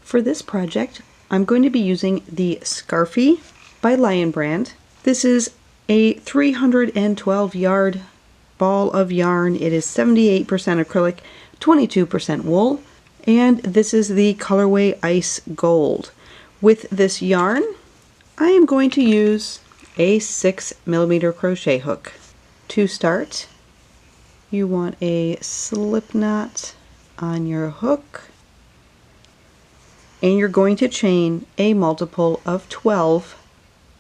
For this project, I'm going to be using the Scarfie by Lion Brand. This is a 312 yard ball of yarn. It is 78% acrylic, 22% wool, and this is the colorway Ice Gold. With this yarn, I am going to use a 6mm crochet hook. To start, you want a slip knot on your hook, and you're going to chain a multiple of 12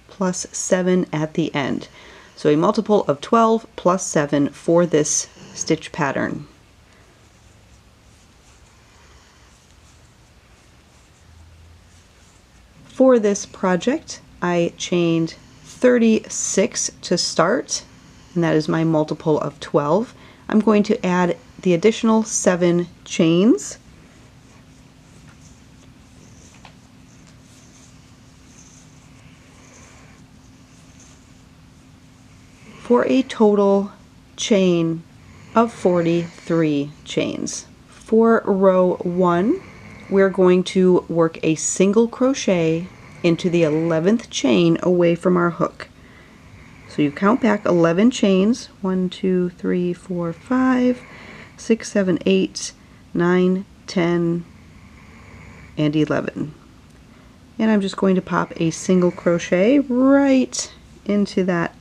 plus 7 at the end. So a multiple of 12 plus 7 for this stitch pattern. For this project, I chained 36 to start, and that is my multiple of 12. I'm going to add the additional 7 chains. For a total chain of 43 chains. For row 1, we're going to work a single crochet into the 11th chain away from our hook. So you count back 11 chains, 1, 2, 3, 4, 5, 6, 7, 8, 9, 10, and 11. And I'm just going to pop a single crochet right into that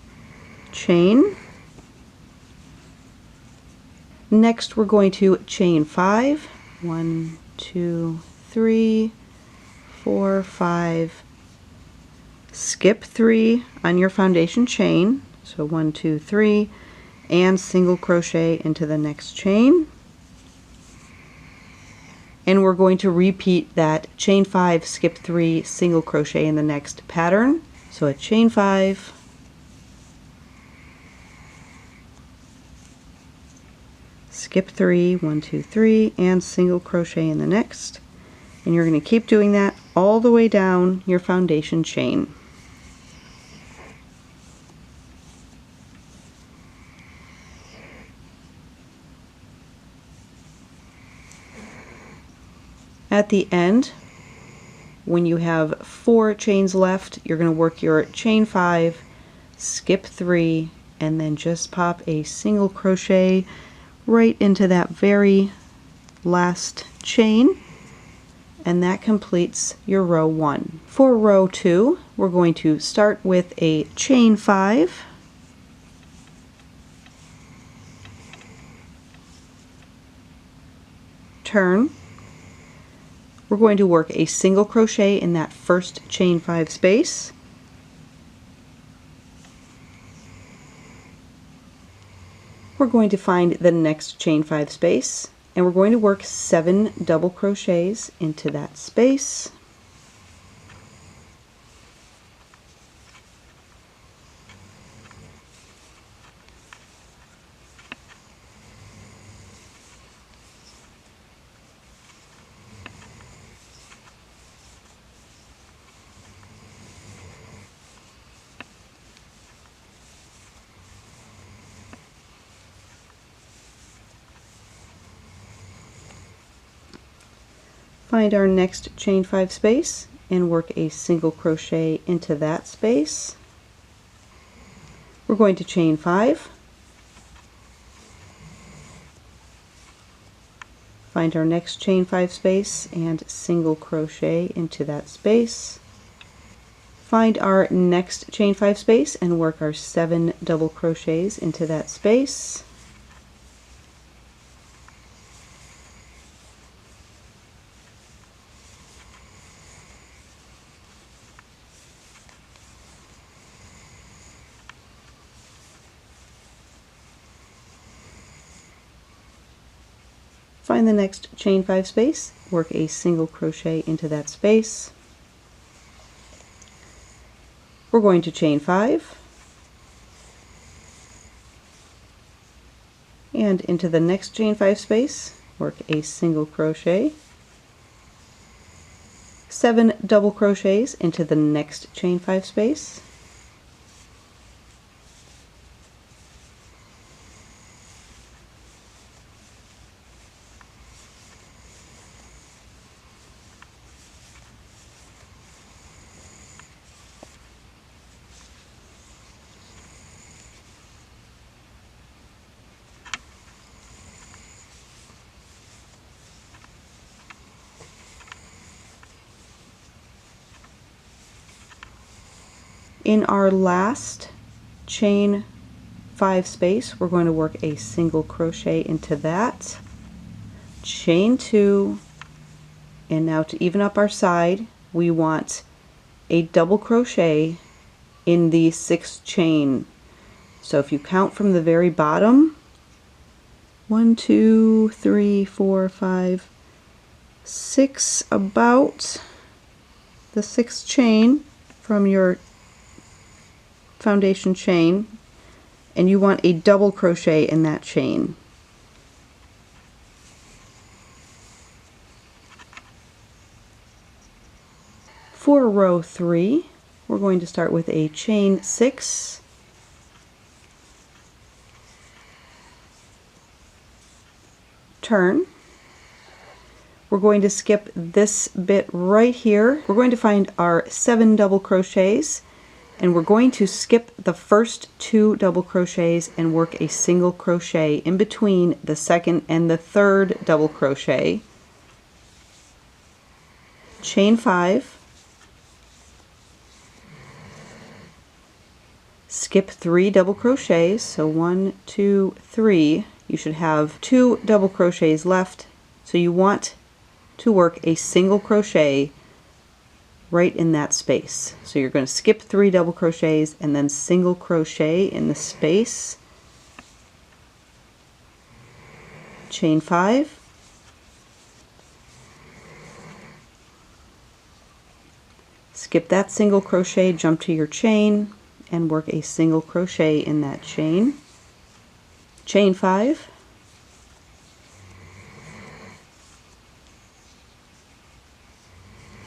chain. Next we're going to chain 5. 1, 2, 3, 4, 5. Skip 3 on your foundation chain. So 1, 2, 3, and single crochet into the next chain. And we're going to repeat that chain 5, skip 3, single crochet in the next pattern. So a chain 5, skip 3, 1, 2, 3, and single crochet in the next. And you're going to keep doing that all the way down your foundation chain. At the end, when you have 4 chains left, you're going to work your chain 5, skip 3, and then just pop a single crochet right into that very last chain, and that completes your row 1. For row 2, we're going to start with a chain 5, turn. We're going to work a single crochet in that first chain 5 space. We're going to find the next chain 5 space, and we're going to work 7 double crochets into that space. Find our next chain 5 space and work a single crochet into that space. We're going to chain 5, find our next chain 5 space and single crochet into that space. Find our next chain 5 space and work our 7 double crochets into that space. Find the next chain 5 space, work a single crochet into that space. We're going to chain 5 and into the next chain 5 space, work a single crochet. 7 double crochets into the next chain 5 space. In our last chain 5 space, we're going to work a single crochet into that, chain 2, and now to even up our side, we want a double crochet in the 6th chain. So if you count from the very bottom, 1, 2, 3, 4, 5, 6, about the 6th chain from your foundation chain, and you want a double crochet in that chain. For row 3, we're going to start with a chain 6, turn. We're going to skip this bit right here. We're going to find our 7 double crochets, and we're going to skip the first 2 double crochets and work a single crochet in between the 2nd and the 3rd double crochet. Chain 5, skip 3 double crochets, so 1, 2, 3. You should have 2 double crochets left, so you want to work a single crochet right in that space. So you're going to skip 3 double crochets and then single crochet in the space. Chain 5, skip that single crochet, jump to your chain, and work a single crochet in that chain. Chain 5,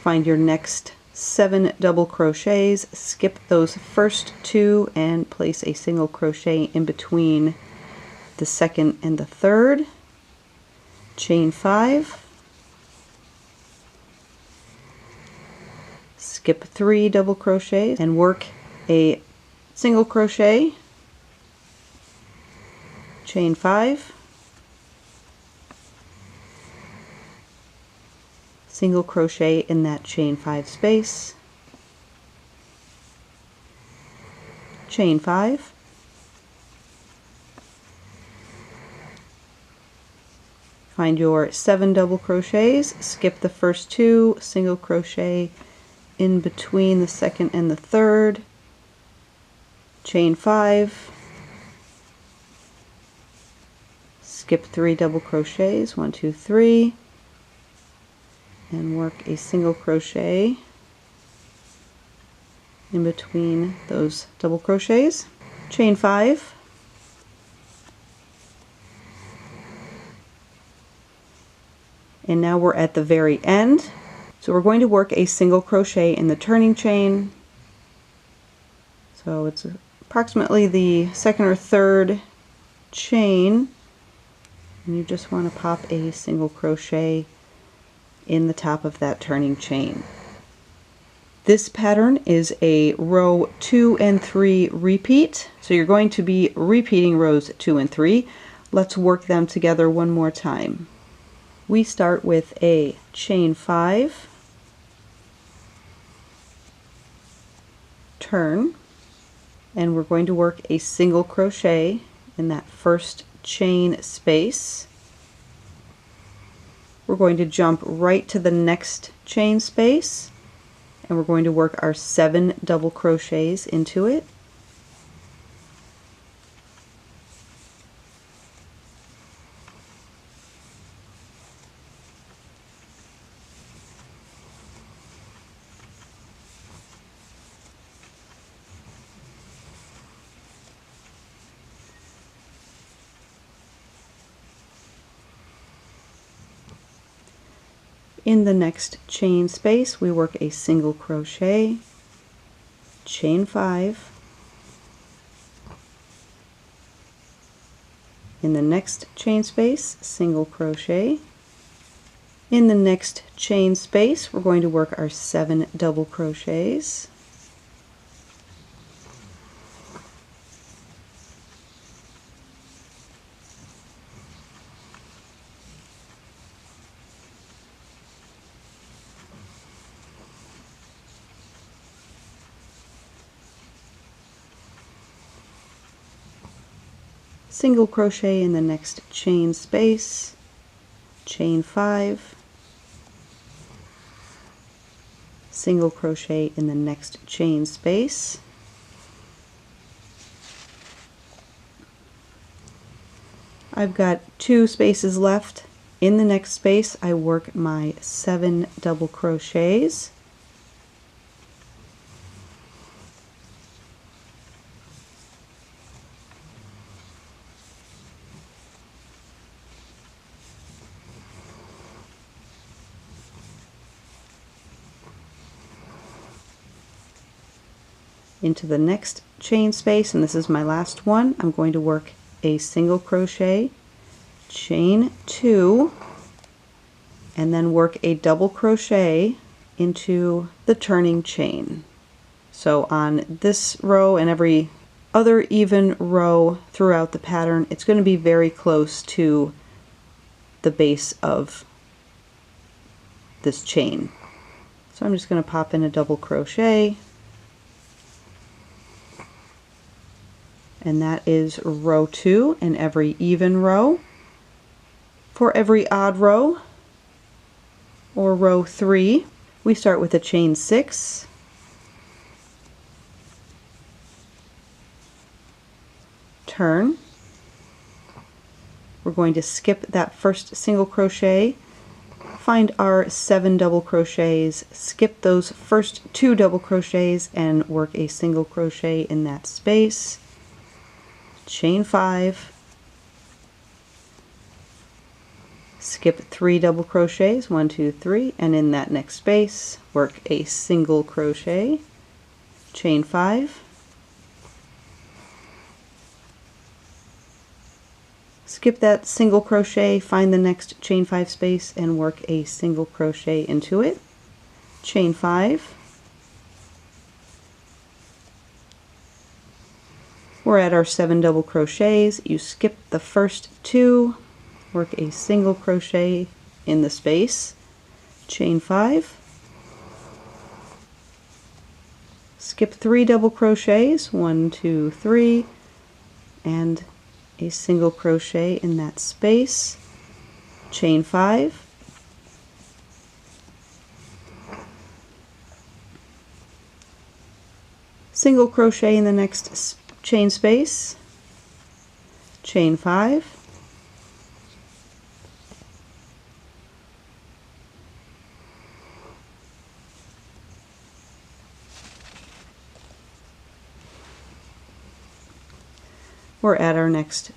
find your next 7 double crochets, skip those first 2 and place a single crochet in between the 2nd and the 3rd. Chain 5, skip 3 double crochets and work a single crochet. Chain 5, single crochet in that chain 5 space, chain 5, find your 7 double crochets, skip the first 2, single crochet in between the 2nd and the 3rd, chain 5, skip 3 double crochets, 1, 2, 3, and work a single crochet in between those double crochets. Chain 5, and now we're at the very end. So we're going to work a single crochet in the turning chain. So it's approximately the 2nd or 3rd chain, and you just want to pop a single crochet in the top of that turning chain. This pattern is a row 2 and 3 repeat, so you're going to be repeating rows 2 and 3. Let's work them together one more time. We start with a chain 5, turn, and we're going to work a single crochet in that first chain space. We're going to jump right to the next chain space, and we're going to work our 7 double crochets into it. In the next chain space, we work a single crochet, chain 5. In the next chain space, single crochet. In the next chain space, we're going to work our 7 double crochets. Single crochet in the next chain space, chain 5, single crochet in the next chain space, I've got 2 spaces left. In the next space I work my 7 double crochets. Into the next chain space, and this is my last one, I'm going to work a single crochet, chain 2, and then work a double crochet into the turning chain. So on this row and every other even row throughout the pattern, it's going to be very close to the base of this chain. So I'm just going to pop in a double crochet, and that is row 2 in every even row. For every odd row, or row 3, we start with a chain 6, turn. We're going to skip that first single crochet, find our 7 double crochets, skip those first 2 double crochets, and work a single crochet in that space. Chain 5, skip 3 double crochets, 1, 2, 3, and in that next space work a single crochet, chain 5, skip that single crochet, find the next chain 5 space and work a single crochet into it, chain 5. We're at our 7 double crochets. You skip the first 2, work a single crochet in the space, chain 5, skip 3 double crochets, 1, 2, 3, and a single crochet in that space, chain 5, single crochet in the next chain space, chain 5, we're at our next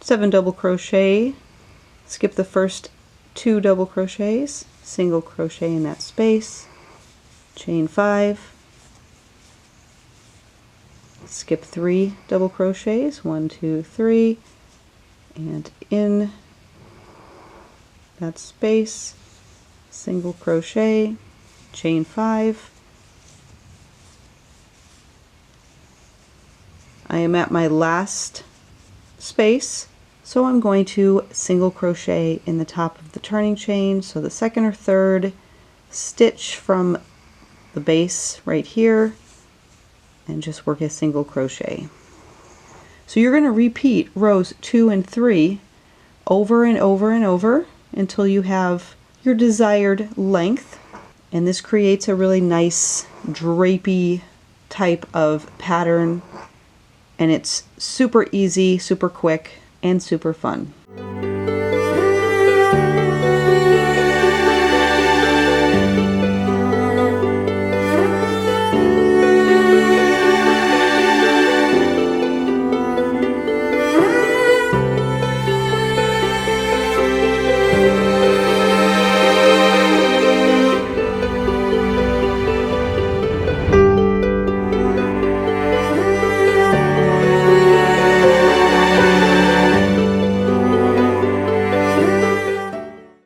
7 double crochet, skip the first 2 double crochets, single crochet in that space, chain 5, skip 3 double crochets, 1, 2, 3, and in that space, single crochet, chain 5. I am at my last space, so I'm going to single crochet in the top of the turning chain, so the second or third stitch from the base right here, and just work a single crochet. So you're going to repeat rows 2 and 3 over and over and over until you have your desired length, and this creates a really nice drapey type of pattern, and it's super easy, super quick, and super fun.